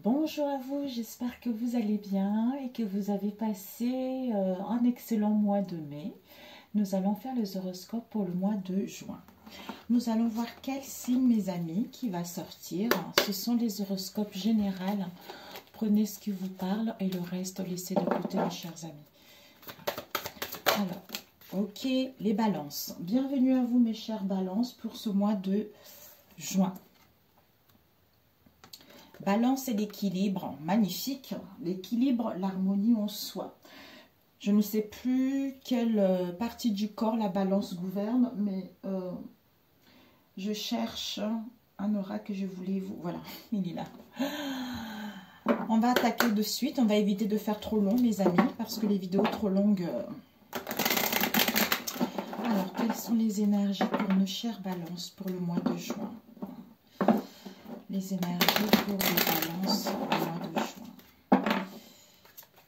Bonjour à vous, j'espère que vous allez bien et que vous avez passé un excellent mois de mai. Nous allons faire les horoscopes pour le mois de juin. Nous allons voir quel signe, mes amis, qui va sortir. Ce sont les horoscopes généraux. Prenez ce qui vous parle et le reste, laissez de côté, mes chers amis. Alors, ok, les balances. Bienvenue à vous, mes chères balances, pour ce mois de juin. Balance et l'équilibre, magnifique. L'équilibre, l'harmonie en soi. Je ne sais plus quelle partie du corps la balance gouverne, mais je cherche un aura que je voulais vous... Voilà, il est là. On va attaquer de suite. On va éviter de faire trop long, mes amis, parce que les vidéos trop longues... Alors, quelles sont les énergies pour nos chères balances pour le mois de juin? Les énergies pour les balances au mois de juin.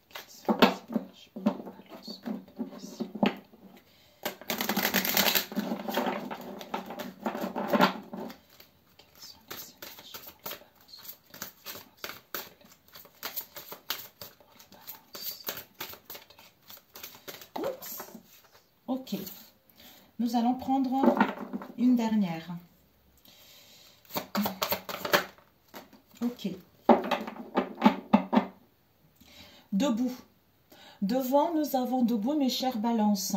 Quelles sont les énergies pour les balances au mois de juin? Quelles sont les énergies pour les balances au mois de juin? Oups. Ok. Nous allons prendre une dernière. Ok. Debout. Devant, nous avons debout, mes chers balances.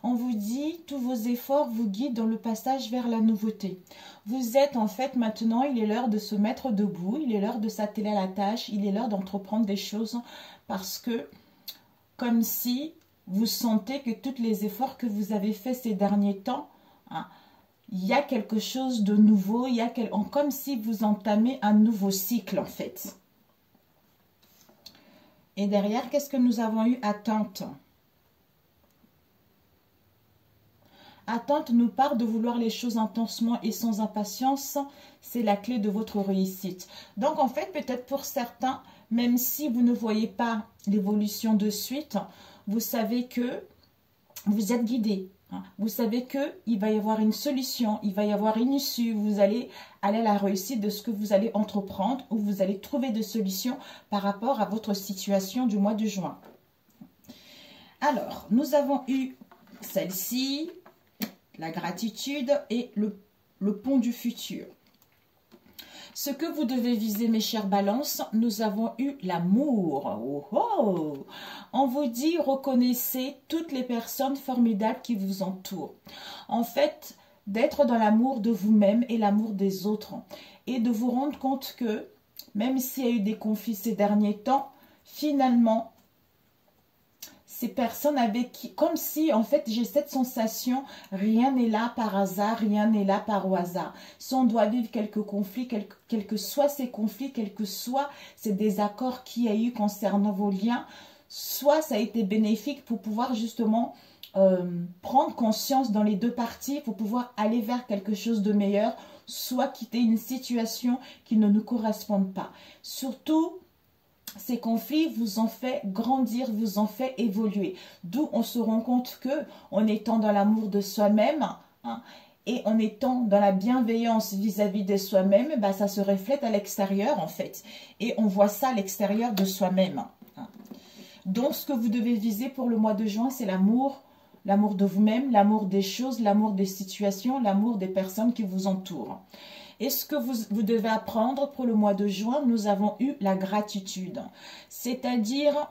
On vous dit, tous vos efforts vous guident dans le passage vers la nouveauté. Vous êtes en fait maintenant, il est l'heure de se mettre debout, il est l'heure de s'atteler à la tâche, il est l'heure d'entreprendre des choses parce que, comme si vous sentez que tous les efforts que vous avez faits ces derniers temps, il y a quelque chose de nouveau, il y a comme si vous entamez un nouveau cycle en fait. Et derrière, qu'est-ce que nous avons eu? Attente. Attente nous part de vouloir les choses intensement et sans impatience. C'est la clé de votre réussite. Donc en fait, peut-être pour certains, même si vous ne voyez pas l'évolution de suite, vous savez que vous êtes guidé. Vous savez qu'il va y avoir une solution, il va y avoir une issue, vous allez aller à la réussite de ce que vous allez entreprendre ou vous allez trouver des solutions par rapport à votre situation du mois de juin. Alors, nous avons eu celle-ci, la gratitude et le pont du futur. Ce que vous devez viser, mes chères balances, nous avons eu l'amour. Oh, oh. On vous dit, reconnaissez toutes les personnes formidables qui vous entourent. En fait, d'être dans l'amour de vous-même et l'amour des autres. Et de vous rendre compte que, même s'il y a eu des conflits ces derniers temps, finalement, ces personnes avec qui, comme si, en fait, j'ai cette sensation, rien n'est là par hasard, rien n'est là par au hasard. Si on doit vivre quelques conflits, quels que soient ces conflits, quels que soient ces désaccords qu'il y a eu concernant vos liens, soit ça a été bénéfique pour pouvoir justement prendre conscience dans les deux parties, pour pouvoir aller vers quelque chose de meilleur, soit quitter une situation qui ne nous correspond pas. Surtout, ces conflits vous ont fait grandir, vous ont fait évoluer. D'où on se rend compte que, en étant dans l'amour de soi-même, et en étant dans la bienveillance vis-à-vis de soi-même, ça se reflète à l'extérieur en fait. Et on voit ça à l'extérieur de soi-même. Donc ce que vous devez viser pour le mois de juin, c'est l'amour. L'amour de vous-même, l'amour des choses, l'amour des situations, l'amour des personnes qui vous entourent. Et ce que vous devez apprendre pour le mois de juin, nous avons eu la gratitude. C'est-à-dire,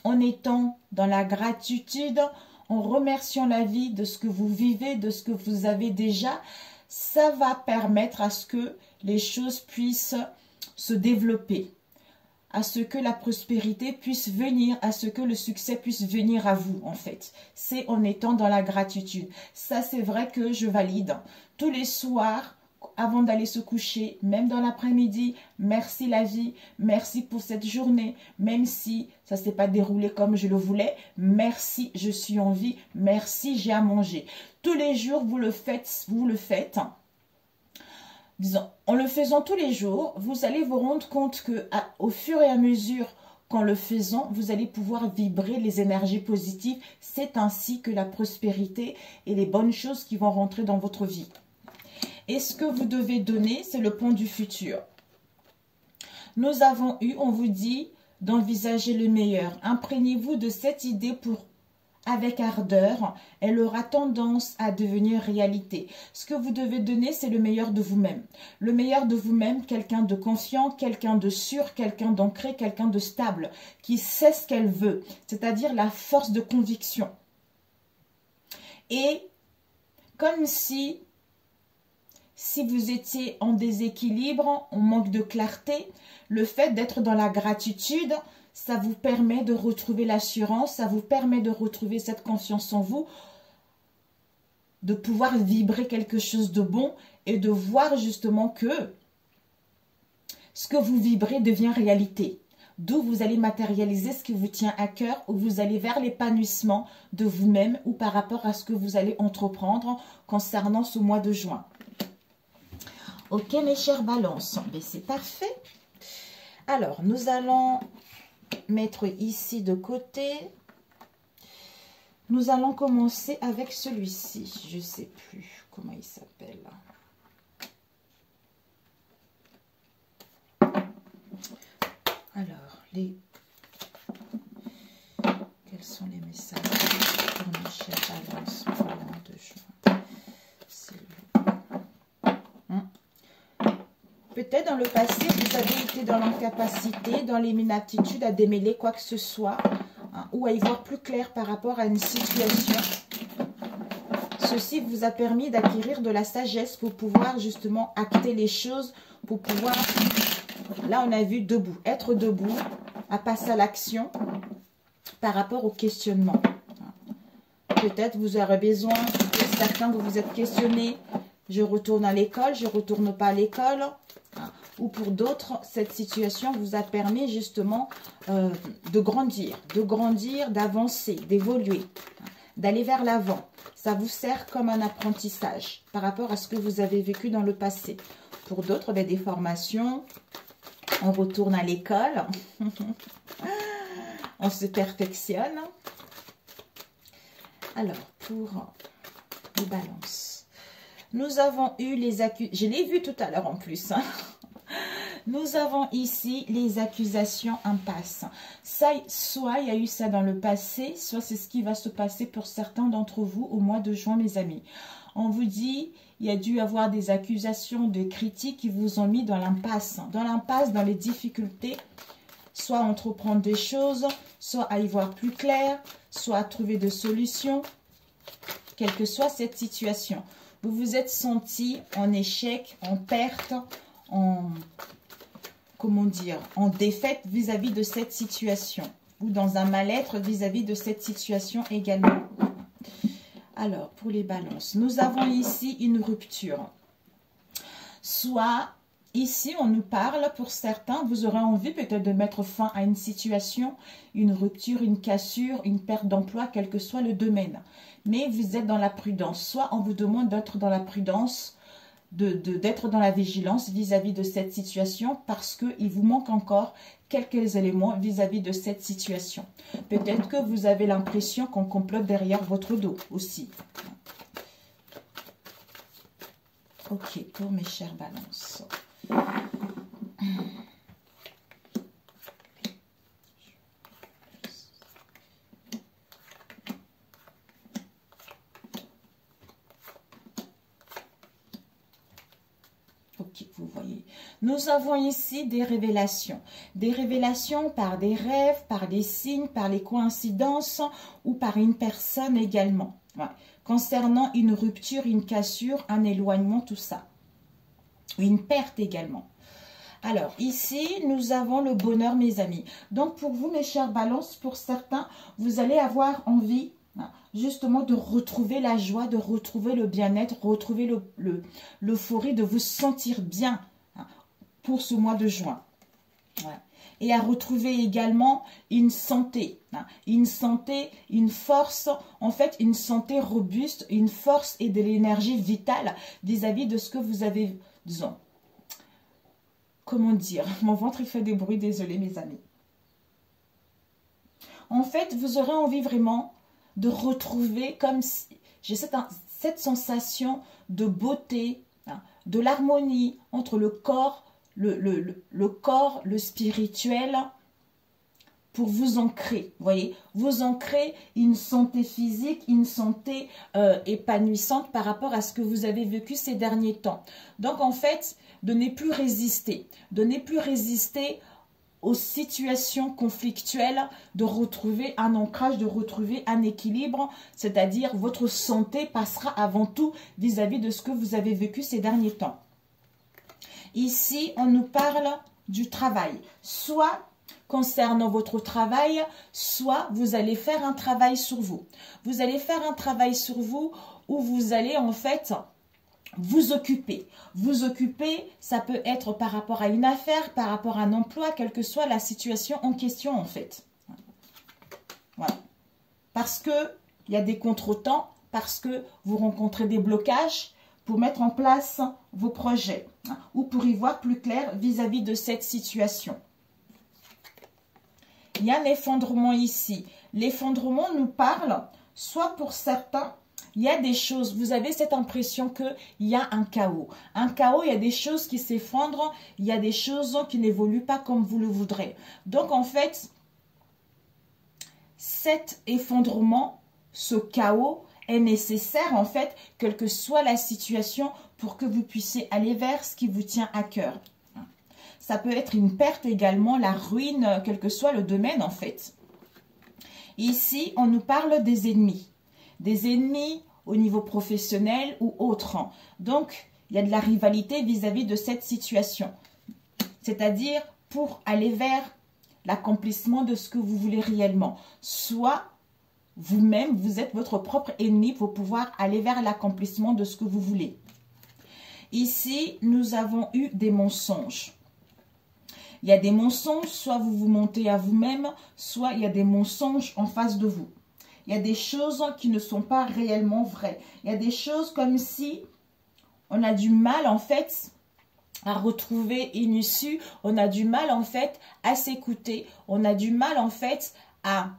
en étant dans la gratitude, en remerciant la vie de ce que vous vivez, de ce que vous avez déjà, ça va permettre à ce que les choses puissent se développer, à ce que la prospérité puisse venir, à ce que le succès puisse venir à vous, en fait. C'est en étant dans la gratitude. Ça, c'est vrai que je valide. Tous les soirs, avant d'aller se coucher, même dans l'après-midi, merci la vie, merci pour cette journée, même si ça ne s'est pas déroulé comme je le voulais, merci, je suis en vie, merci, j'ai à manger. Tous les jours, vous le faites. Disons, en le faisant tous les jours, vous allez vous rendre compte que au fur et à mesure qu'en le faisant, vous allez pouvoir vibrer les énergies positives. C'est ainsi que la prospérité et les bonnes choses qui vont rentrer dans votre vie. Et ce que vous devez donner, c'est le pont du futur. Nous avons eu, on vous dit, d'envisager le meilleur. Imprégnez-vous de cette idée avec ardeur. Elle aura tendance à devenir réalité. Ce que vous devez donner, c'est le meilleur de vous-même. Le meilleur de vous-même, quelqu'un de confiant, quelqu'un de sûr, quelqu'un d'ancré, quelqu'un de stable, qui sait ce qu'elle veut, c'est-à-dire la force de conviction. Et comme si vous étiez en déséquilibre, en manque de clarté, le fait d'être dans la gratitude, ça vous permet de retrouver l'assurance, ça vous permet de retrouver cette confiance en vous, de pouvoir vibrer quelque chose de bon et de voir justement que ce que vous vibrez devient réalité. D'où vous allez matérialiser ce qui vous tient à cœur, ou vous allez vers l'épanouissement de vous-même ou par rapport à ce que vous allez entreprendre concernant ce mois de juin. Ok mes chers balances, mais c'est parfait. Alors, nous allons mettre ici de côté. Nous allons commencer avec celui-ci. Je ne sais plus comment il s'appelle. Alors, quels sont les messages pour mes chers balances pour le mois de juin? Peut-être dans le passé, vous avez été dans l'incapacité, dans l'inaptitude à démêler quoi que ce soit, hein, ou à y voir plus clair par rapport à une situation. Ceci vous a permis d'acquérir de la sagesse pour pouvoir justement acter les choses, pour pouvoir, là on a vu debout, être debout, à passer à l'action par rapport au questionnement. Peut-être vous aurez besoin, certains vous vous êtes questionnés, je retourne à l'école, je ne retourne pas à l'école. Ou pour d'autres, cette situation vous a permis justement de grandir, d'avancer, d'évoluer, d'aller vers l'avant. Ça vous sert comme un apprentissage par rapport à ce que vous avez vécu dans le passé. Pour d'autres, des formations, on retourne à l'école, on se perfectionne. Alors, pour les balances, nous avons eu les accusations, je l'ai vu tout à l'heure en plus, hein. Nous avons ici les accusations impasses. Ça, soit il y a eu ça dans le passé, soit c'est ce qui va se passer pour certains d'entre vous au mois de juin, mes amis. On vous dit, il y a dû avoir des accusations, des critiques qui vous ont mis dans l'impasse, dans les difficultés, soit à entreprendre des choses, soit à y voir plus clair, soit à trouver des solutions, quelle que soit cette situation. Vous vous êtes senti en échec, en perte, en défaite vis-à-vis de cette situation, ou dans un mal-être vis-à-vis de cette situation également. Alors, pour les balances, nous avons ici une rupture. Soit, ici, on nous parle, pour certains, vous aurez envie peut-être de mettre fin à une situation, une rupture, une cassure, une perte d'emploi, quel que soit le domaine. Mais vous êtes dans la prudence. Soit on vous demande d'être dans la prudence, d'être dans la vigilance vis-à-vis de cette situation parce qu'il vous manque encore quelques éléments vis-à-vis de cette situation. Peut-être que vous avez l'impression qu'on complote derrière votre dos aussi. Ok, pour mes chères balances. Vous voyez, nous avons ici des révélations par des rêves, par des signes, par les coïncidences ou par une personne également. Ouais. Concernant une rupture, une cassure, un éloignement, tout ça. Une perte également. Alors, ici, nous avons le bonheur, mes amis. Donc, pour vous, mes chers balances, pour certains, vous allez avoir envie justement de retrouver la joie, de retrouver le bien-être, retrouver l'euphorie, de vous sentir bien pour ce mois de juin. Voilà. Et à retrouver également une santé, une force, en fait une santé robuste, une force et de l'énergie vitale vis-à-vis de ce que vous avez, disons, comment dire, mon ventre il fait des bruits, désolé mes amis. En fait, vous aurez envie vraiment de retrouver comme si, j'ai cette sensation de beauté, de l'harmonie entre le corps, le corps, le spirituel, pour vous ancrer, vous voyez, vous ancrer une santé physique, une santé épanouissante par rapport à ce que vous avez vécu ces derniers temps. Donc en fait, de ne plus résister, aux situations conflictuelles, de retrouver un ancrage, de retrouver un équilibre, c'est-à-dire votre santé passera avant tout vis-à-vis de ce que vous avez vécu ces derniers temps. Ici, on nous parle du travail, soit concernant votre travail, soit vous allez faire un travail sur vous. Vous allez faire un travail sur vous où vous allez en fait vous occuper. Vous occuper, ça peut être par rapport à une affaire, par rapport à un emploi, quelle que soit la situation en question en fait. Voilà. Parce que il y a des contretemps, parce que vous rencontrez des blocages pour mettre en place vos projets ou pour y voir plus clair vis-à-vis de cette situation. Il y a un effondrement ici. L'effondrement nous parle, soit pour certains, il y a des choses, vous avez cette impression qu'il y a un chaos. Un chaos, il y a des choses qui s'effondrent, il y a des choses qui n'évoluent pas comme vous le voudrez. Donc en fait, cet effondrement, ce chaos est nécessaire en fait, quelle que soit la situation, pour que vous puissiez aller vers ce qui vous tient à cœur. Ça peut être une perte également, la ruine, quel que soit le domaine en fait. Ici, on nous parle des ennemis. Des ennemis au niveau professionnel ou autre. Donc, il y a de la rivalité vis-à-vis de cette situation. C'est-à-dire pour aller vers l'accomplissement de ce que vous voulez réellement. Soit vous-même, vous êtes votre propre ennemi pour pouvoir aller vers l'accomplissement de ce que vous voulez. Ici, nous avons eu des mensonges. Il y a des mensonges, soit vous vous mentez à vous-même, soit il y a des mensonges en face de vous. Il y a des choses qui ne sont pas réellement vraies. Il y a des choses comme si on a du mal en fait à retrouver une issue. On a du mal en fait à s'écouter. On a du mal en fait à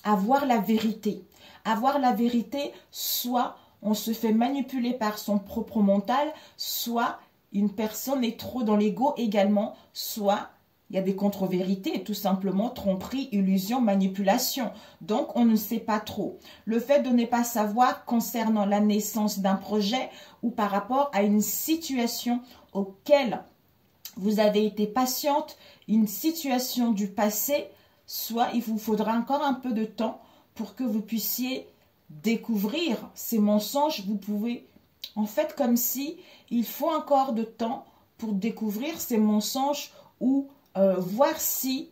voir la vérité. À voir la vérité, soit on se fait manipuler par son propre mental, soit une personne est trop dans l'ego également, soit il y a des contre-vérités, tout simplement tromperie, illusion, manipulation. Donc, on ne sait pas trop. Le fait de ne pas savoir concernant la naissance d'un projet ou par rapport à une situation auquel vous avez été patiente, une situation du passé, soit il vous faudra encore un peu de temps pour que vous puissiez découvrir ces mensonges. Vous pouvez, en fait, comme si il faut encore de temps pour découvrir ces mensonges ou voir si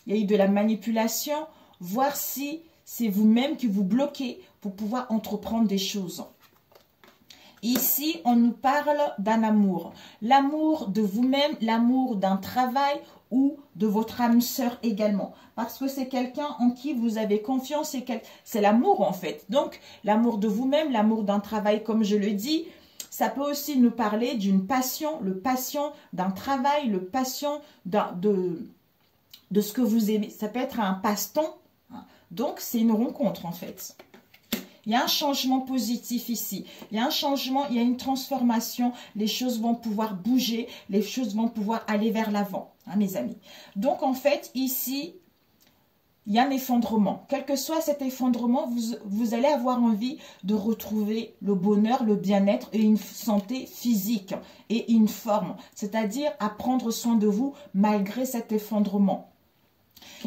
il y a eu de la manipulation, voir si c'est vous-même qui vous bloquez pour pouvoir entreprendre des choses. Ici, on nous parle d'un amour. L'amour de vous-même, l'amour d'un travail ou de votre âme sœur également. Parce que c'est quelqu'un en qui vous avez confiance, c'est l'amour en fait. Donc, l'amour de vous-même, l'amour d'un travail, comme je le dis, ça peut aussi nous parler d'une passion, le passion d'un travail, le passion de ce que vous aimez. Ça peut être un passe-temps. Donc, c'est une rencontre en fait. Il y a un changement positif ici. Il y a un changement, il y a une transformation. Les choses vont pouvoir bouger. Les choses vont pouvoir aller vers l'avant, hein, mes amis. Donc, en fait, ici, il y a un effondrement. Quel que soit cet effondrement, vous allez avoir envie de retrouver le bonheur, le bien-être et une santé physique et une forme. C'est-à-dire à prendre soin de vous malgré cet effondrement.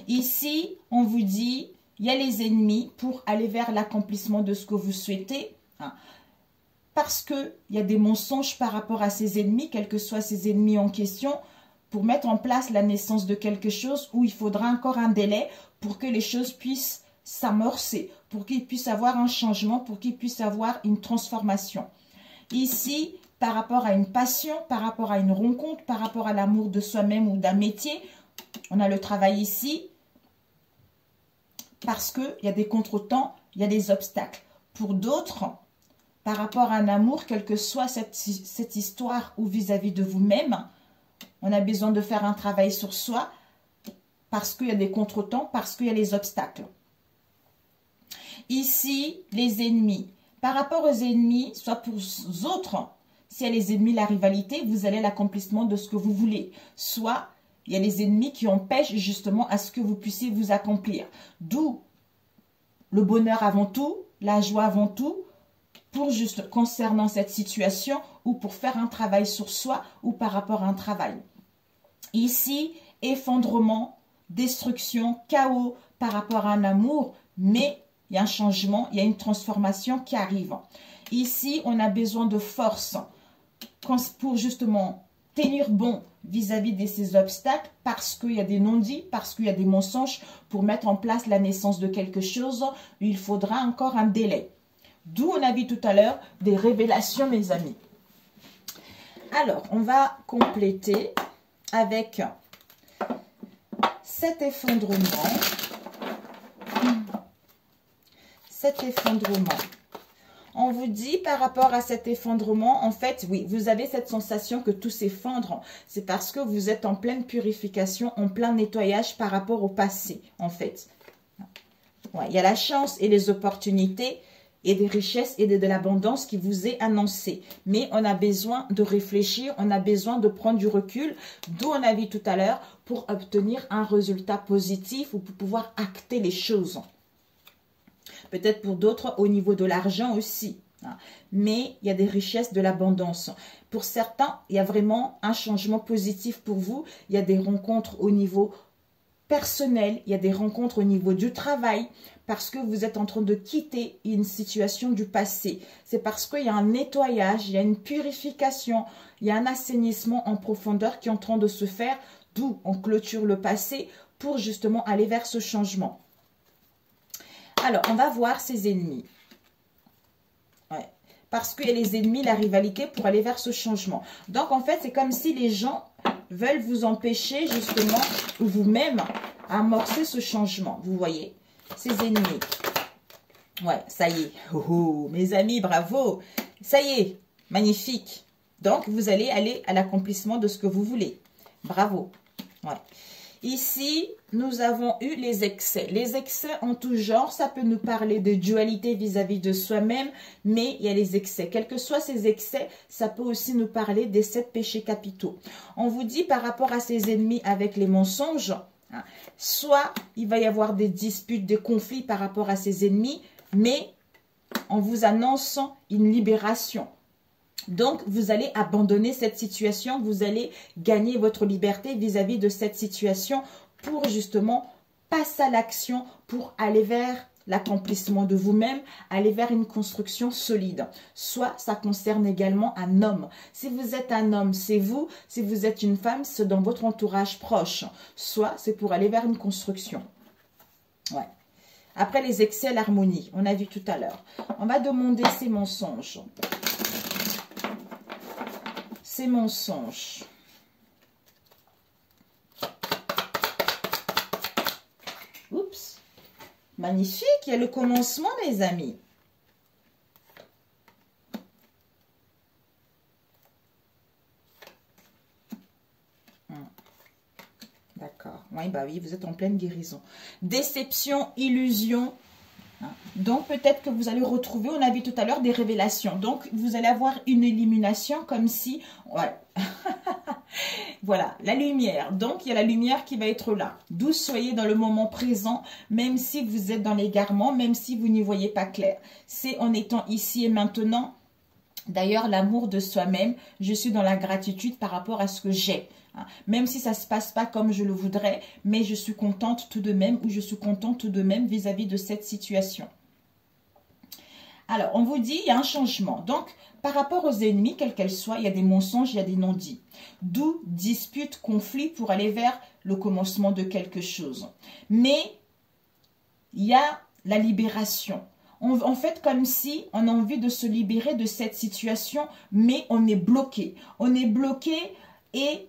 Ici, on vous dit, il y a les ennemis pour aller vers l'accomplissement de ce que vous souhaitez. Hein, parce qu'il y a des mensonges par rapport à ces ennemis, quels que soient ces ennemis en question, pour mettre en place la naissance de quelque chose où il faudra encore un délai pour que les choses puissent s'amorcer, pour qu'il puisse avoir un changement, pour qu'il puisse avoir une transformation. Ici, par rapport à une passion, par rapport à une rencontre, par rapport à l'amour de soi-même ou d'un métier, on a le travail ici, parce qu'il y a des contretemps, il y a des obstacles. Pour d'autres, par rapport à un amour, quelle que soit cette histoire ou vis-à-vis de vous-même, on a besoin de faire un travail sur soi parce qu'il y a des contretemps, parce qu'il y a les obstacles. Ici, les ennemis. Par rapport aux ennemis, soit pour autres, s'il y a les ennemis, la rivalité, vous allez à l'accomplissement de ce que vous voulez. Soit, il y a les ennemis qui empêchent justement à ce que vous puissiez vous accomplir. D'où le bonheur avant tout, la joie avant tout, pour juste concernant cette situation ou pour faire un travail sur soi ou par rapport à un travail. Ici, effondrement, destruction, chaos par rapport à un amour, mais il y a un changement, il y a une transformation qui arrive. Ici, on a besoin de force pour justement tenir bon vis-à-vis de ces obstacles parce qu'il y a des non-dits, parce qu'il y a des mensonges. Pour mettre en place la naissance de quelque chose, il faudra encore un délai. D'où on a vu tout à l'heure des révélations, mes amis. Alors, on va compléter avec cet effondrement. Cet effondrement. On vous dit par rapport à cet effondrement, en fait, oui, vous avez cette sensation que tout s'effondre. C'est parce que vous êtes en pleine purification, en plein nettoyage par rapport au passé, en fait. Ouais, il y a la chance et les opportunités et des richesses et de l'abondance qui vous est annoncée. Mais on a besoin de réfléchir, on a besoin de prendre du recul, d'où on a vu tout à l'heure, pour obtenir un résultat positif ou pour pouvoir acter les choses. Peut-être pour d'autres au niveau de l'argent aussi. Mais il y a des richesses, de l'abondance. Pour certains, il y a vraiment un changement positif pour vous. Il y a des rencontres au niveau personnel, il y a des rencontres au niveau du travail, parce que vous êtes en train de quitter une situation du passé. C'est parce qu'il y a un nettoyage, il y a une purification, il y a un assainissement en profondeur qui est en train de se faire, d'où on clôture le passé pour justement aller vers ce changement. Alors, on va voir ses ennemis. Ouais. Parce qu'il y a les ennemis, la rivalité pour aller vers ce changement. Donc, en fait, c'est comme si les gens veulent vous empêcher justement, ou vous-même, amorcer ce changement. Vous voyez, ces ennemis. Ouais, ça y est. Oh, oh, mes amis, bravo. Ça y est, magnifique. Donc, vous allez aller à l'accomplissement de ce que vous voulez. Bravo. Ouais. Ici, nous avons eu les excès. Les excès en tout genre, ça peut nous parler de dualité vis-à-vis de soi-même, mais il y a les excès. Quels que soient ces excès, ça peut aussi nous parler des 7 péchés capitaux. On vous dit par rapport à ces ennemis avec les mensonges, hein, soit il va y avoir des disputes, des conflits par rapport à ces ennemis, mais on vous annonce une libération. Donc, vous allez abandonner cette situation, vous allez gagner votre liberté vis-à-vis de cette situation pour justement passer à l'action, pour aller vers l'accomplissement de vous-même, aller vers une construction solide. Soit ça concerne également un homme. Si vous êtes un homme, c'est vous. Si vous êtes une femme, c'est dans votre entourage proche. Soit c'est pour aller vers une construction. Ouais. Après les excès, l'harmonie, on a vu tout à l'heure. On va demander ces mensonges. Ces mensonges. Oups. Magnifique. Il y a le commencement, mes amis. D'accord. Oui, bah oui, vous êtes en pleine guérison. Déception, illusion. Donc, peut-être que vous allez retrouver, on a vu tout à l'heure, des révélations. Donc, vous allez avoir une illumination comme si... Ouais. Voilà, la lumière. Donc, il y a la lumière qui va être là. D'où soyez dans le moment présent, même si vous êtes dans l'égarement, même si vous n'y voyez pas clair. C'est en étant ici et maintenant. D'ailleurs, l'amour de soi-même, je suis dans la gratitude par rapport à ce que j'ai. Même si ça ne se passe pas comme je le voudrais, mais je suis contente tout de même, ou je suis contente tout de même vis-à-vis de cette situation. Alors, on vous dit, il y a un changement. Donc, par rapport aux ennemis, quels qu'elles soient, il y a des mensonges, il y a des non-dits. D'où dispute, conflit pour aller vers le commencement de quelque chose. Mais, il y a la libération. En fait, comme si on a envie de se libérer de cette situation, mais on est bloqué. On est bloqué et...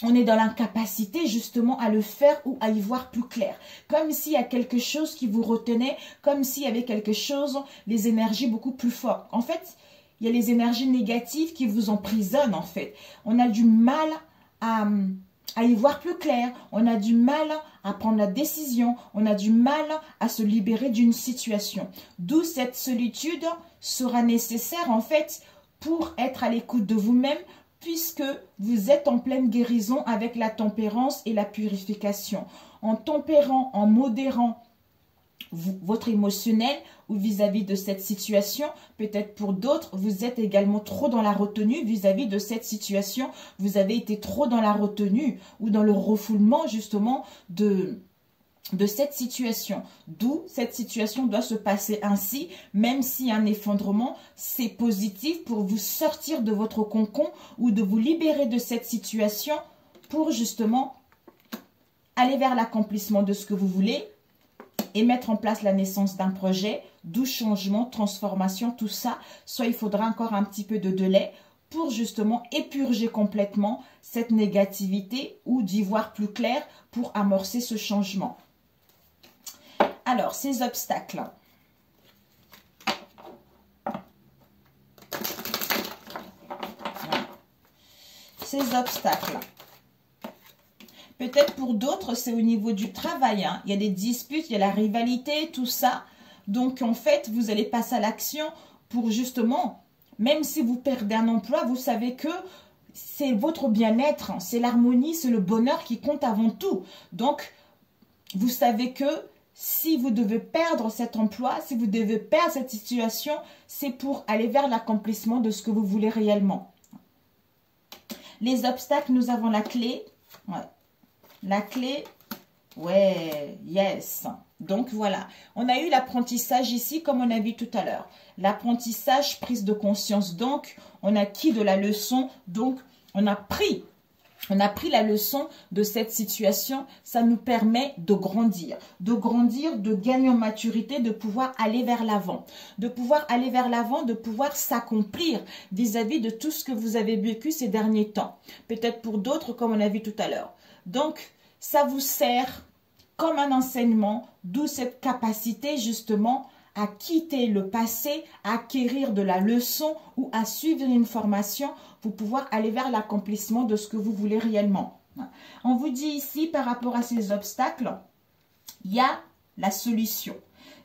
on est dans l'incapacité justement à le faire ou à y voir plus clair. Comme s'il y a quelque chose qui vous retenait, comme s'il y avait quelque chose, les énergies beaucoup plus fortes. En fait, il y a les énergies négatives qui vous emprisonnent en fait. On a du mal à y voir plus clair. On a du mal à prendre la décision. On a du mal à se libérer d'une situation. D'où cette solitude sera nécessaire en fait pour être à l'écoute de vous-même, puisque vous êtes en pleine guérison avec la tempérance et la purification. En tempérant, en modérant votre émotionnel ou vis-à-vis de cette situation, peut-être pour d'autres, vous êtes également trop dans la retenue vis-à-vis de cette situation. Vous avez été trop dans la retenue ou dans le refoulement justement de cette situation. D'où cette situation doit se passer ainsi, même si un effondrement, c'est positif pour vous sortir de votre cocon ou de vous libérer de cette situation pour justement aller vers l'accomplissement de ce que vous voulez et mettre en place la naissance d'un projet, d'où changement, transformation, tout ça. Soit il faudra encore un petit peu de délai pour justement épurger complètement cette négativité ou d'y voir plus clair pour amorcer ce changement. Alors, ces obstacles. Ces obstacles. Peut-être pour d'autres, c'est au niveau du travail. Hein. Il y a des disputes, il y a la rivalité, tout ça. Donc, en fait, vous allez passer à l'action pour justement, même si vous perdez un emploi, vous savez que c'est votre bien-être, c'est l'harmonie, c'est le bonheur qui compte avant tout. Donc, vous savez que si vous devez perdre cet emploi, si vous devez perdre cette situation, c'est pour aller vers l'accomplissement de ce que vous voulez réellement. Les obstacles, nous avons la clé. Ouais. La clé, ouais, yes. Donc, voilà. On a eu l'apprentissage ici, comme on a vu tout à l'heure. L'apprentissage, prise de conscience. Donc, on a acquis de la leçon. Donc, on a pris la leçon de cette situation. Ça nous permet de grandir, de gagner en maturité, de pouvoir aller vers l'avant, de pouvoir s'accomplir vis-à-vis de tout ce que vous avez vécu ces derniers temps. Peut-être pour d'autres, comme on a vu tout à l'heure. Donc, ça vous sert comme un enseignement, d'où cette capacité justement à quitter le passé, à acquérir de la leçon ou à suivre une formation pour pouvoir aller vers l'accomplissement de ce que vous voulez réellement. On vous dit ici, par rapport à ces obstacles, il y a la solution.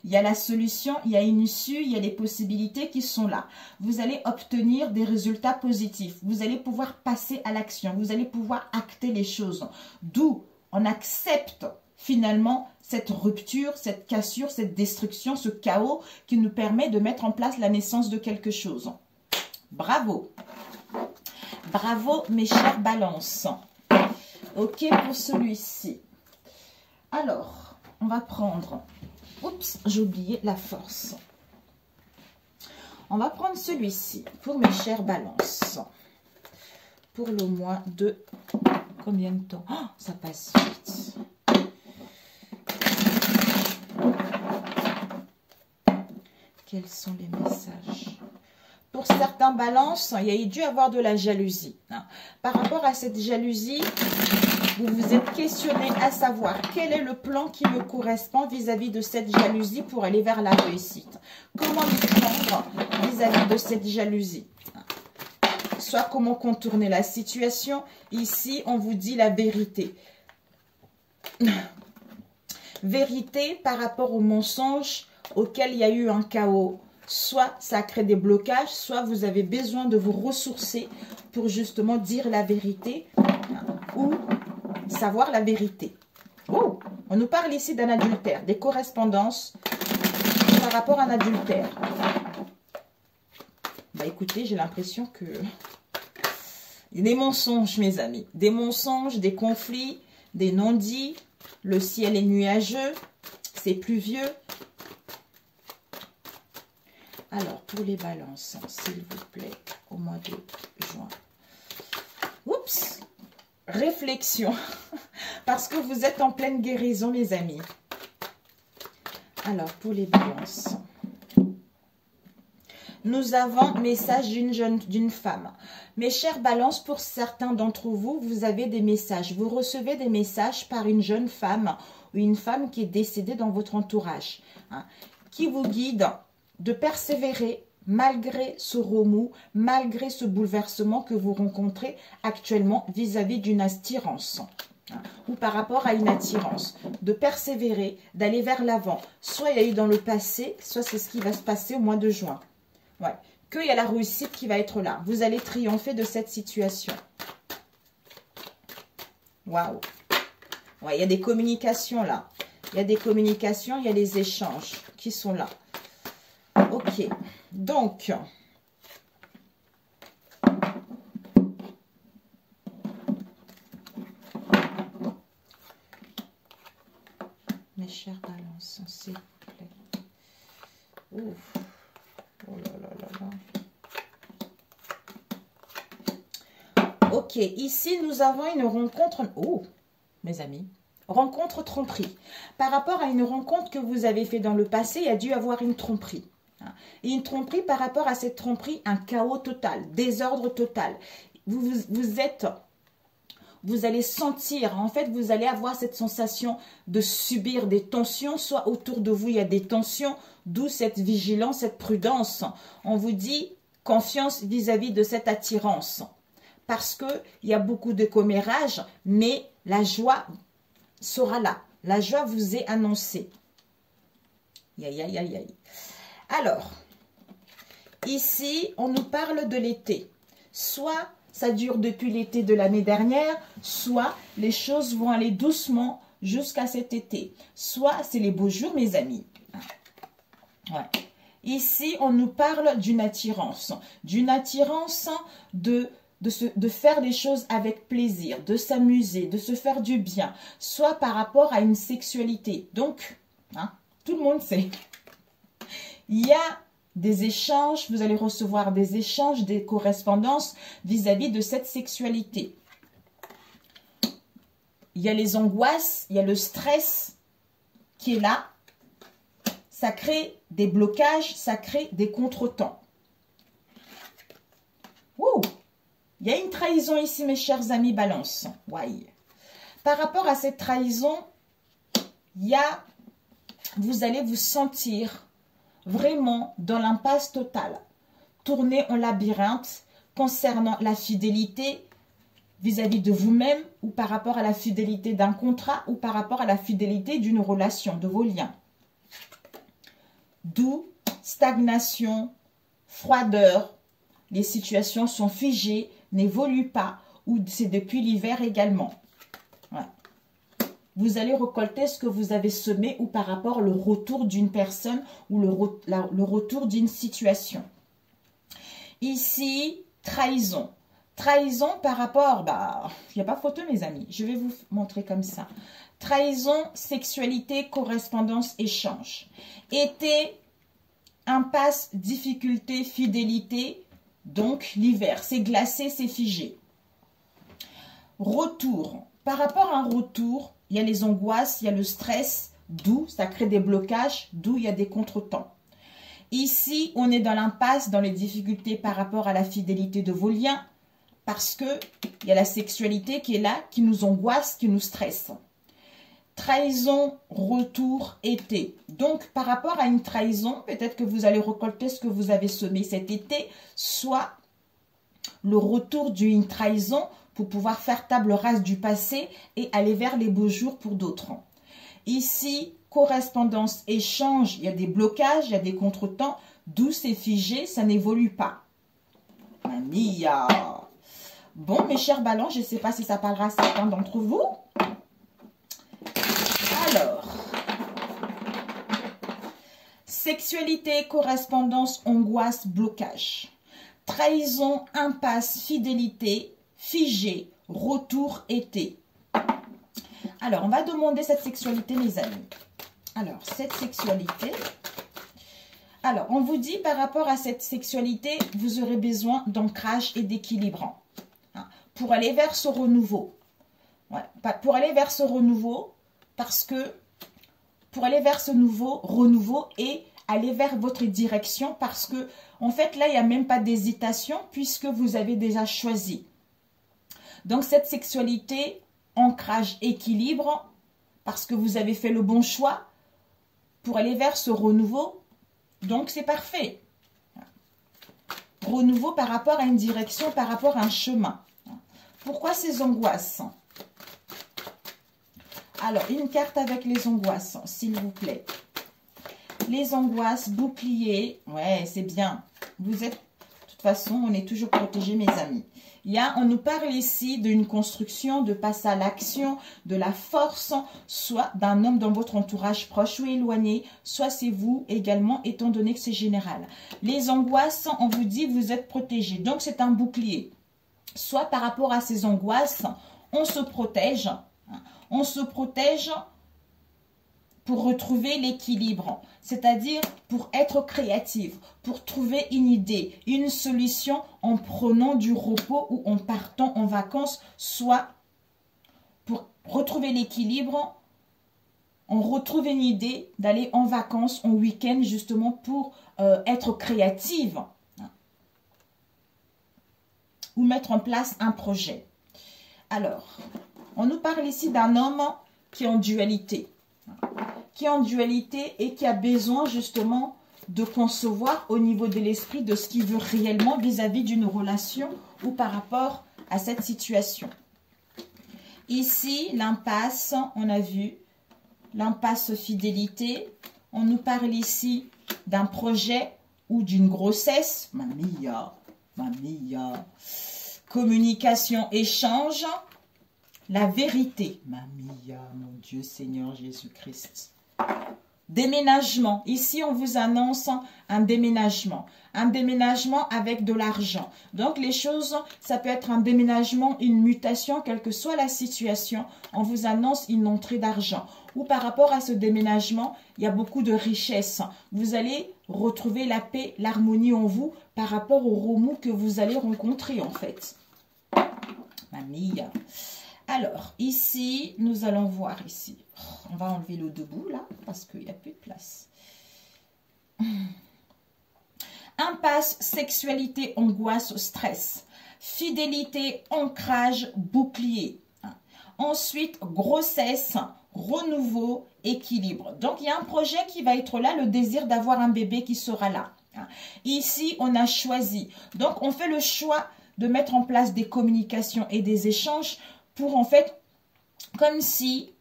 Il y a la solution, il y a une issue, il y a les possibilités qui sont là. Vous allez obtenir des résultats positifs. Vous allez pouvoir passer à l'action. Vous allez pouvoir acter les choses. D'où on accepte finalement cette rupture, cette cassure, cette destruction, ce chaos qui nous permet de mettre en place la naissance de quelque chose. Bravo. Bravo mes chères balances. Ok pour celui-ci. Alors, on va prendre... Oups, j'ai oublié la force. On va prendre celui-ci pour mes chères balances. Pour le mois de... Combien de temps? Oh, ça passe vite. Quels sont les messages? Pour certains balances, il y a dû avoir de la jalousie. Par rapport à cette jalousie, vous vous êtes questionné à savoir quel est le plan qui me correspond vis-à-vis de cette jalousie pour aller vers la réussite. Comment m'y prendre vis-à-vis de cette jalousie? Soit comment contourner la situation. Ici, on vous dit la vérité. Vérité par rapport au mensonge auquel il y a eu un chaos. Soit ça crée des blocages, soit vous avez besoin de vous ressourcer pour justement dire la vérité ou savoir la vérité. Oh, on nous parle ici d'un adultère, des correspondances par rapport à un adultère. Bah écoutez, j'ai l'impression que... Des mensonges, mes amis. Des mensonges, des conflits, des non-dits. Le ciel est nuageux, c'est pluvieux. Alors, pour les balances, s'il vous plaît, au mois de juin. Oups! Réflexion. Parce que vous êtes en pleine guérison, mes amis. Alors, pour les balances. Nous avons message d'une femme. Mes chères balances, pour certains d'entre vous, vous avez des messages. Vous recevez des messages par une jeune femme ou une femme qui est décédée dans votre entourage. Qui vous guide de persévérer malgré ce remous, malgré ce bouleversement que vous rencontrez actuellement vis-à-vis d'une attirance ou par rapport à une attirance, de persévérer, d'aller vers l'avant. Soit il y a eu dans le passé, soit c'est ce qui va se passer au mois de juin. Ouais. qu'il y a la réussite qui va être là. Vous allez triompher de cette situation. Waouh. Ouais, il y a des communications là. Il y a des communications, il y a des échanges qui sont là. Ok. Donc, mes chers balances, s'il vous plaît. Ouf. Oh là là là là. Ok, ici nous avons une rencontre. Oh, mes amis. Rencontre tromperie. Par rapport à une rencontre que vous avez fait dans le passé, il y a dû avoir une tromperie. Et une tromperie, par rapport à cette tromperie, un chaos total, désordre total. Vous allez sentir, en fait, vous allez avoir cette sensation de subir des tensions, soit autour de vous, il y a des tensions, d'où cette vigilance, cette prudence. On vous dit confiance vis-à-vis de cette attirance. Parce qu'il y a beaucoup de commérages, mais la joie sera là. La joie vous est annoncée. Aïe, aïe, aïe, aïe. Alors, ici, on nous parle de l'été. Soit ça dure depuis l'été de l'année dernière, soit les choses vont aller doucement jusqu'à cet été. Soit c'est les beaux jours, mes amis. Ouais. Ici, on nous parle d'une attirance de faire les choses avec plaisir, de s'amuser, de se faire du bien, soit par rapport à une sexualité. Donc, tout le monde sait. Il y a des échanges, vous allez recevoir des échanges, des correspondances vis-à-vis de cette sexualité. Il y a les angoisses, il y a le stress qui est là. Ça crée des blocages, ça crée des contretemps. Wouh! Il y a une trahison ici, mes chers amis balance. Ouais. Par rapport à cette trahison, vous allez vous sentir vraiment dans l'impasse totale, tourner en labyrinthe concernant la fidélité vis-à-vis de vous-même ou par rapport à la fidélité d'un contrat ou par rapport à la fidélité d'une relation, de vos liens. D'où stagnation, froideur, les situations sont figées, n'évoluent pas, ou c'est depuis l'hiver également. Ouais. Vous allez récolter ce que vous avez semé ou par rapport au retour d'une personne ou le retour d'une situation. Ici, trahison. Trahison par rapport, il n'y a pas photo mes amis, je vais vous montrer comme ça. Trahison, sexualité, correspondance, échange. Été, impasse, difficulté, fidélité, donc l'hiver, c'est glacé, c'est figé. Retour. Par rapport à un retour, il y a les angoisses, il y a le stress, d'où ça crée des blocages, d'où il y a des contretemps. Ici, on est dans l'impasse, dans les difficultés par rapport à la fidélité de vos liens, parce que il y a la sexualité qui est là, qui nous angoisse, qui nous stresse. Trahison, retour, été. Donc, par rapport à une trahison, peut-être que vous allez récolter ce que vous avez semé cet été, soit le retour d'une trahison pour pouvoir faire table rase du passé et aller vers les beaux jours pour d'autres. Ici, correspondance, échange, il y a des blocages, il y a des contretemps, d'où c'est figé, ça n'évolue pas. Mania. Bon, mes chers ballons, je ne sais pas si ça parlera à certains d'entre vous. Alors, sexualité, correspondance, angoisse, blocage. Trahison, impasse, fidélité, figé, retour, été. Alors, on va demander cette sexualité, mes amis. Alors, cette sexualité. Alors, on vous dit par rapport à cette sexualité, vous aurez besoin d'ancrage et d'équilibrant. Pour aller vers ce renouveau. Ouais, pour aller vers ce renouveau, parce que pour aller vers ce renouveau et aller vers votre direction, parce que en fait, là, il n'y a même pas d'hésitation puisque vous avez déjà choisi. Donc, cette sexualité, ancrage, équilibre, parce que vous avez fait le bon choix pour aller vers ce renouveau. Donc, c'est parfait. Renouveau par rapport à une direction, par rapport à un chemin. Pourquoi ces angoisses? Alors, une carte avec les angoisses, s'il vous plaît. Les angoisses, bouclier. Ouais, c'est bien. Vous êtes façon, on est toujours protégé, mes amis. On nous parle ici d'une construction, de passer à l'action, de la force, soit d'un homme dans votre entourage proche ou éloigné, soit c'est vous également, étant donné que c'est général. Les angoisses, on vous dit, vous êtes protégé. Donc, c'est un bouclier. Soit par rapport à ces angoisses, on se protège. On se protège pour retrouver l'équilibre, c'est-à-dire pour être créative, pour trouver une idée, une solution en prenant du repos ou en partant en vacances, soit pour retrouver l'équilibre, on retrouve une idée d'aller en vacances, en week-end, justement pour être créative ou mettre en place un projet. Alors, on nous parle ici d'un homme qui est en dualité. Et qui a besoin justement de concevoir au niveau de l'esprit de ce qu'il veut réellement vis-à-vis d'une relation ou par rapport à cette situation. Ici, l'impasse, on a vu, l'impasse fidélité. On nous parle ici d'un projet ou d'une grossesse. Mamia. Communication, échange. La vérité. Mamia, mon Dieu Seigneur Jésus-Christ. Déménagement. Ici, on vous annonce un déménagement. Un déménagement avec de l'argent. Donc, les choses, ça peut être un déménagement, une mutation, quelle que soit la situation. On vous annonce une entrée d'argent. Ou par rapport à ce déménagement, il y a beaucoup de richesse. Vous allez retrouver la paix, l'harmonie en vous par rapport aux remous que vous allez rencontrer, en fait. Mamie. Alors, ici, nous allons voir ici. On va enlever le debout, là, parce qu'il n'y a plus de place. Impasse, sexualité, angoisse, stress. Fidélité, ancrage, bouclier. Ensuite, grossesse, renouveau, équilibre. Donc, il y a un projet qui va être là, le désir d'avoir un bébé qui sera là. Ici, on a choisi. Donc, on fait le choix de mettre en place des communications et des échanges pour, en fait, comme si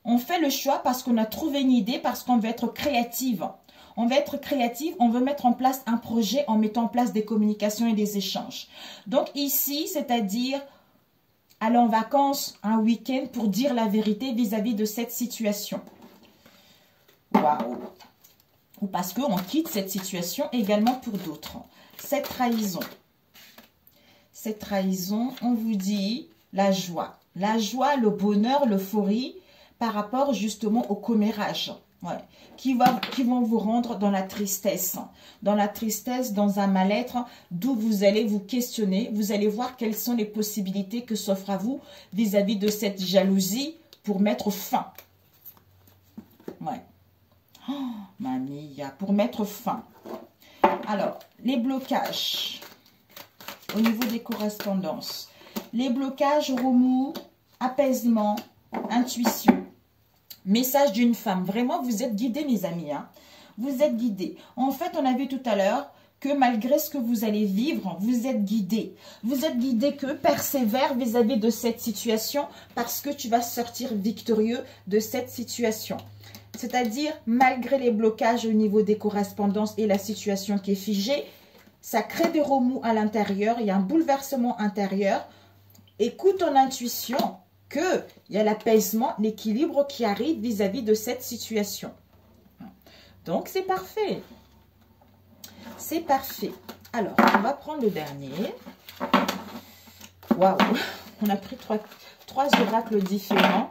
on fait le choix parce qu'on a trouvé une idée, parce qu'on veut être créative. On veut être créative, on veut mettre en place un projet en mettant en place des communications et des échanges. Donc ici, c'est-à-dire aller en vacances, un week-end pour dire la vérité vis-à-vis de cette situation. Waouh! Ou parce qu'on quitte cette situation également pour d'autres. Cette trahison. Cette trahison, on vous dit la joie. La joie, le bonheur, l'euphorie par rapport justement au commérage. Ouais, qui vont vous rendre dans la tristesse, dans un mal-être, d'où vous allez vous questionner, vous allez voir quelles sont les possibilités que s'offrent à vous vis-à-vis de cette jalousie pour mettre fin. Ouais. Oh, mamie, pour mettre fin. Alors, les blocages au niveau des correspondances. Les blocages, remous, apaisement, intuition. Message d'une femme. Vraiment, vous êtes guidés, mes amis. Hein. Vous êtes guidés. En fait, on a vu tout à l'heure que malgré ce que vous allez vivre, vous êtes guidés. Vous êtes guidés que persévère vis-à-vis de cette situation parce que tu vas sortir victorieux de cette situation. C'est-à-dire, malgré les blocages au niveau des correspondances et la situation qui est figée, ça crée des remous à l'intérieur. Il y a un bouleversement intérieur. Écoute ton intuition. Qu'il y a l'apaisement, l'équilibre qui arrive vis-à-vis de cette situation. Donc, c'est parfait. C'est parfait. Alors, on va prendre le dernier. Waouh! On a pris trois oracles différents.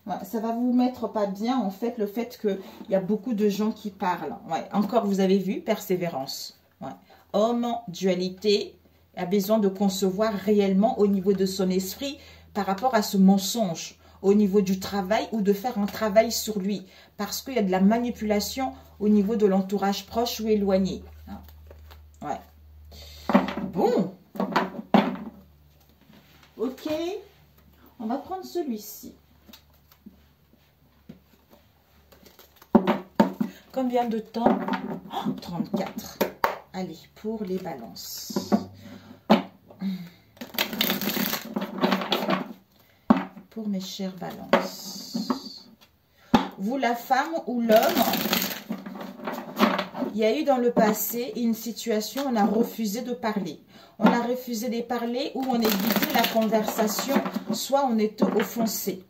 Ouais, ça va vous mettre pas bien, en fait, le fait qu'il y a beaucoup de gens qui parlent. Ouais, encore, vous avez vu, persévérance. Ouais. Homme, dualité, a besoin de concevoir réellement au niveau de son esprit par rapport à ce mensonge au niveau du travail ou de faire un travail sur lui parce qu'il y a de la manipulation au niveau de l'entourage proche ou éloigné. Ouais. Bon. Ok. On va prendre celui-ci. Combien de temps? 34. Allez, pour les balances. Pour mes chères balances. Vous, la femme ou l'homme, il y a eu dans le passé une situation où on a refusé de parler. On a refusé de parler ou on évitait la conversation, soit on est offensé.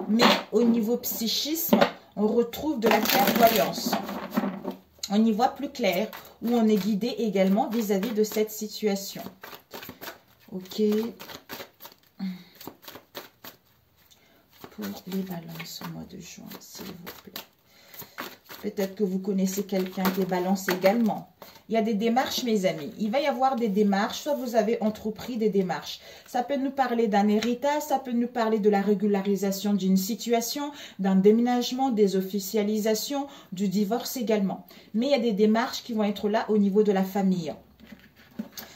Mais au niveau psychisme, on retrouve de la clairvoyance. On y voit plus clair, où on est guidé également vis-à-vis de cette situation. Ok. Pour les balances au mois de juin, s'il vous plaît. Peut-être que vous connaissez quelqu'un qui est balance également. Il y a des démarches, mes amis. Il va y avoir des démarches, soit vous avez entrepris des démarches. Ça peut nous parler d'un héritage, ça peut nous parler de la régularisation d'une situation, d'un déménagement, des officialisations, du divorce également. Mais il y a des démarches qui vont être là au niveau de la famille.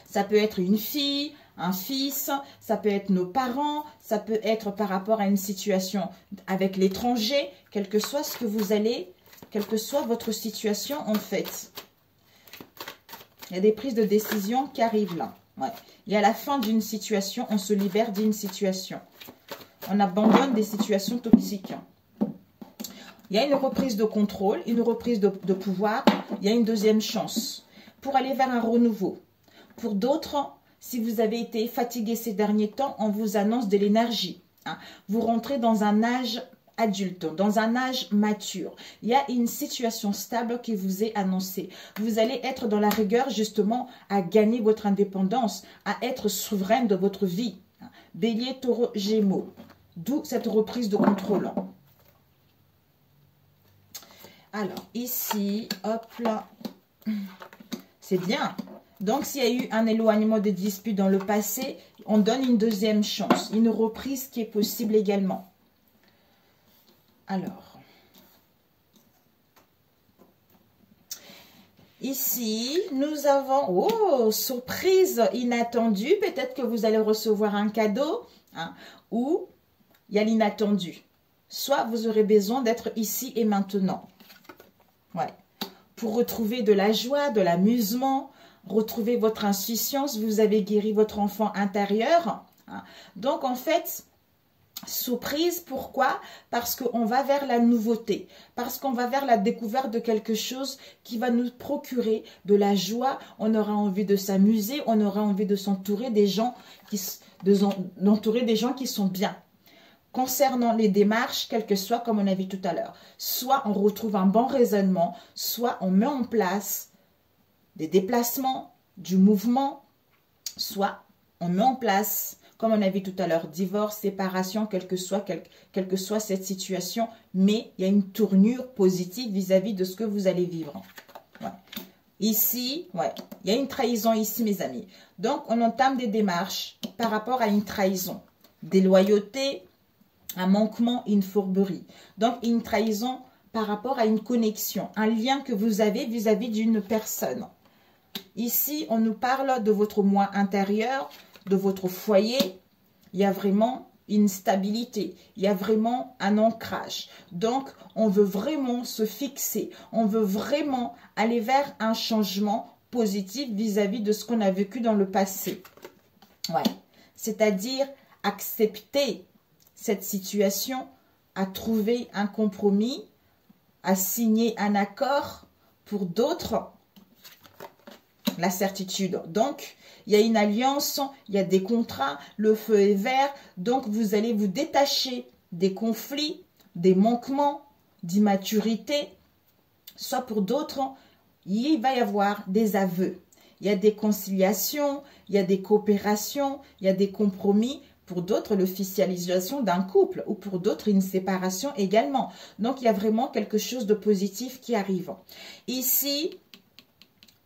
Ça peut être une fille, un fils, ça peut être nos parents, ça peut être par rapport à une situation avec l'étranger, quel que soit ce que vous allez, quelle que soit votre situation en fait. Il y a des prises de décision qui arrivent là. Ouais. Et à la fin d'une situation, on se libère d'une situation. On abandonne des situations toxiques. Il y a une reprise de contrôle, une reprise de pouvoir. Il y a une deuxième chance pour aller vers un renouveau. Pour d'autres, si vous avez été fatigué ces derniers temps, on vous annonce de l'énergie. Vous rentrez dans un âge adulte, dans un âge mature. Il y a une situation stable qui vous est annoncée. Vous allez être dans la rigueur justement à gagner votre indépendance, à être souveraine de votre vie. Bélier, Taureau, Gémeaux. D'où cette reprise de contrôle. Alors, ici, hop là. C'est bien. Donc, s'il y a eu un éloignement de disputes dans le passé, on donne une deuxième chance, une reprise qui est possible également. Alors, ici, nous avons, oh, surprise inattendue. Peut-être que vous allez recevoir un cadeau ou il y a l'inattendu. Soit vous aurez besoin d'être ici et maintenant. Ouais. Pour retrouver de la joie, de l'amusement, retrouver votre insouciance, vous avez guéri votre enfant intérieur. Donc, en fait, surprise, pourquoi? Parce qu'on va vers la nouveauté, parce qu'on va vers la découverte de quelque chose qui va nous procurer de la joie. On aura envie de s'amuser, on aura envie de s'entourer des gens d'entourer des gens qui sont bien. Concernant les démarches, quel que soit, comme on a vu tout à l'heure, soit on retrouve un bon raisonnement, soit on met en place des déplacements, du mouvement, soit on met en place, comme on a vu tout à l'heure, divorce, séparation, quelle que soit cette situation, mais il y a une tournure positive vis-à-vis de ce que vous allez vivre. Ouais. Ici, ouais, il y a une trahison ici, mes amis. Donc, on entame des démarches par rapport à une trahison, des loyautés, un manquement, une fourberie. Donc, une trahison par rapport à une connexion, un lien que vous avez vis-à-vis d'une personne. Ici, on nous parle de votre moi intérieur, de votre foyer. Il y a vraiment une stabilité, il y a vraiment un ancrage. Donc, on veut vraiment se fixer, on veut vraiment aller vers un changement positif vis-à-vis de ce qu'on a vécu dans le passé. Ouais. C'est-à-dire accepter cette situation, à trouver un compromis, à signer un accord. Pour d'autres, la certitude. Donc, il y a une alliance, il y a des contrats, le feu est vert. Donc, vous allez vous détacher des conflits, des manquements, d'immaturité. Soit pour d'autres, il va y avoir des aveux. Il y a des conciliations, il y a des coopérations, il y a des compromis. Pour d'autres, l'officialisation d'un couple ou pour d'autres, une séparation également. Donc, il y a vraiment quelque chose de positif qui arrive. Ici,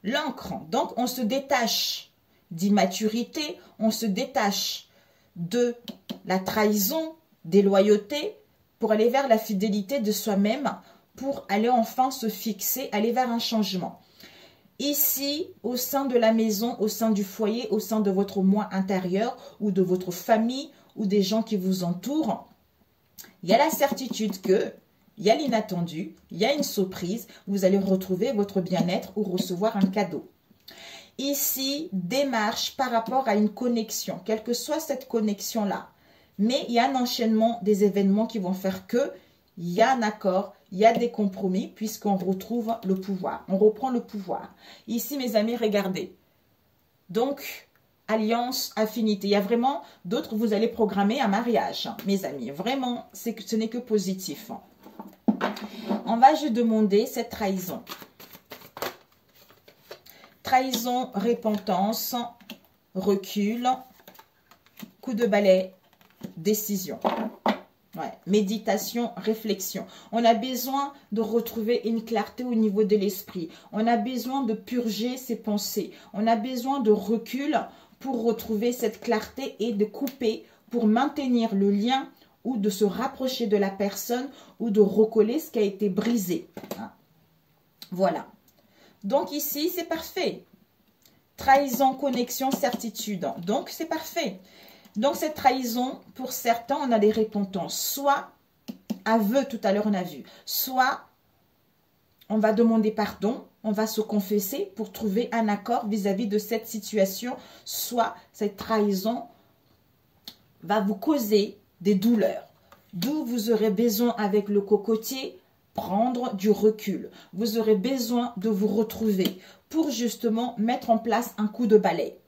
l'encre. Donc, on se détache d'immaturité, on se détache de la trahison, des loyautés pour aller vers la fidélité de soi-même, pour aller enfin se fixer, aller vers un changement. Ici, au sein de la maison, au sein du foyer, au sein de votre moi intérieur ou de votre famille ou des gens qui vous entourent, il y a la certitude que, il y a l'inattendu, il y a une surprise, vous allez retrouver votre bien-être ou recevoir un cadeau. Ici, démarche par rapport à une connexion, quelle que soit cette connexion-là. Mais il y a un enchaînement des événements qui vont faire que il y a un accord, il y a des compromis puisqu'on retrouve le pouvoir. On reprend le pouvoir. Ici, mes amis, regardez. Donc, alliance, affinité. Il y a vraiment d'autres, vous allez programmer un mariage, mes amis. Vraiment, ce n'est que positif. On va juste demander cette trahison. Trahison, repentance, recul, coup de balai, décision. Ouais. Méditation, réflexion. On a besoin de retrouver une clarté au niveau de l'esprit. On a besoin de purger ses pensées. On a besoin de recul pour retrouver cette clarté et de couper pour maintenir le lien ou de se rapprocher de la personne ou de recoller ce qui a été brisé. Voilà. Donc ici, c'est parfait. Trahison, connexion, certitude. Donc, c'est parfait. Donc, cette trahison, pour certains, on a des repentances. Soit, aveu, tout à l'heure, on a vu. Soit, on va demander pardon, on va se confesser pour trouver un accord vis-à-vis de cette situation. Soit, cette trahison va vous causer des douleurs. D'où vous aurez besoin, avec le cocotier, prendre du recul. Vous aurez besoin de vous retrouver pour justement mettre en place un coup de balai.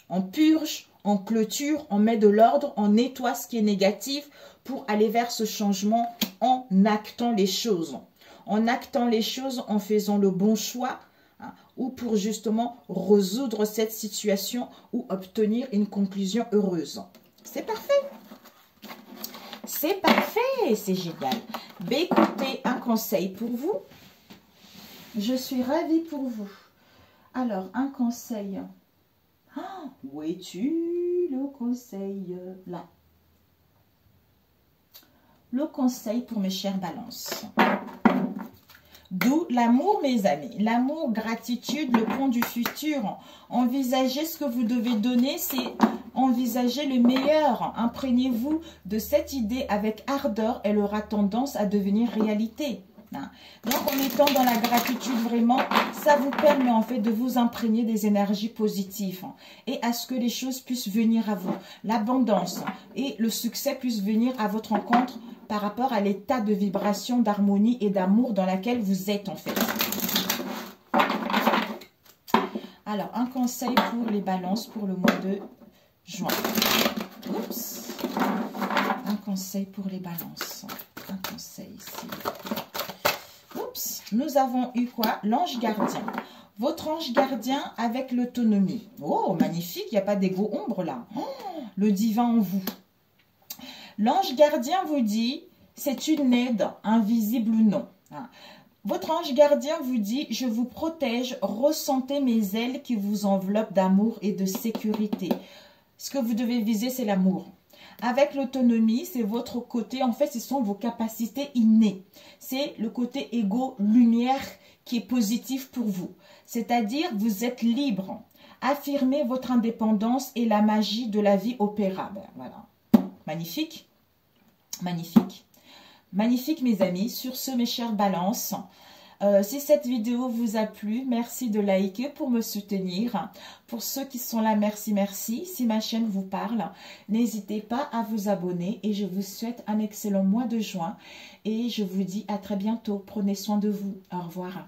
On purge, on clôture, on met de l'ordre, on nettoie ce qui est négatif pour aller vers ce changement en actant les choses. En actant les choses, en faisant le bon choix, ou pour justement résoudre cette situation ou obtenir une conclusion heureuse. C'est parfait. C'est parfait, c'est génial. Mais écoutez, un conseil pour vous. Je suis ravie pour vous. Alors, un conseil. Ah, où es-tu, le conseil? Là. Le conseil pour mes chères balances. D'où l'amour, mes amis. L'amour, gratitude, le pont du futur. Envisagez ce que vous devez donner, c'est envisager le meilleur. Imprégnez-vous de cette idée avec ardeur. Elle aura tendance à devenir réalité. Donc, en étant dans la gratitude, vraiment, ça vous permet en fait de vous imprégner des énergies positives et à ce que les choses puissent venir à vous. L'abondance et le succès puissent venir à votre rencontre par rapport à l'état de vibration, d'harmonie et d'amour dans laquelle vous êtes en fait. Alors, un conseil pour les balances pour le mois de juin. Oups. Un conseil pour les balances. Un conseil ici. Oups, nous avons eu quoi? L'ange gardien. Votre ange gardien avec l'autonomie. Oh, magnifique, il n'y a pas d'ego ombre là. Oh, le divin en vous. L'ange gardien vous dit, c'est une aide, invisible ou non. Votre ange gardien vous dit, je vous protège, ressentez mes ailes qui vous enveloppent d'amour et de sécurité. Ce que vous devez viser, c'est l'amour. Avec l'autonomie, c'est votre côté, en fait, ce sont vos capacités innées. C'est le côté égo, lumière qui est positif pour vous. C'est-à-dire, vous êtes libre. Affirmez votre indépendance et la magie de la vie opéra. Ben, voilà. Magnifique. Magnifique. Magnifique, mes amis. Sur ce, mes chères balances, si cette vidéo vous a plu, merci de liker pour me soutenir. Pour ceux qui sont là, merci, merci. Si ma chaîne vous parle, n'hésitez pas à vous abonner et je vous souhaite un excellent mois de juin. Et je vous dis à très bientôt. Prenez soin de vous. Au revoir.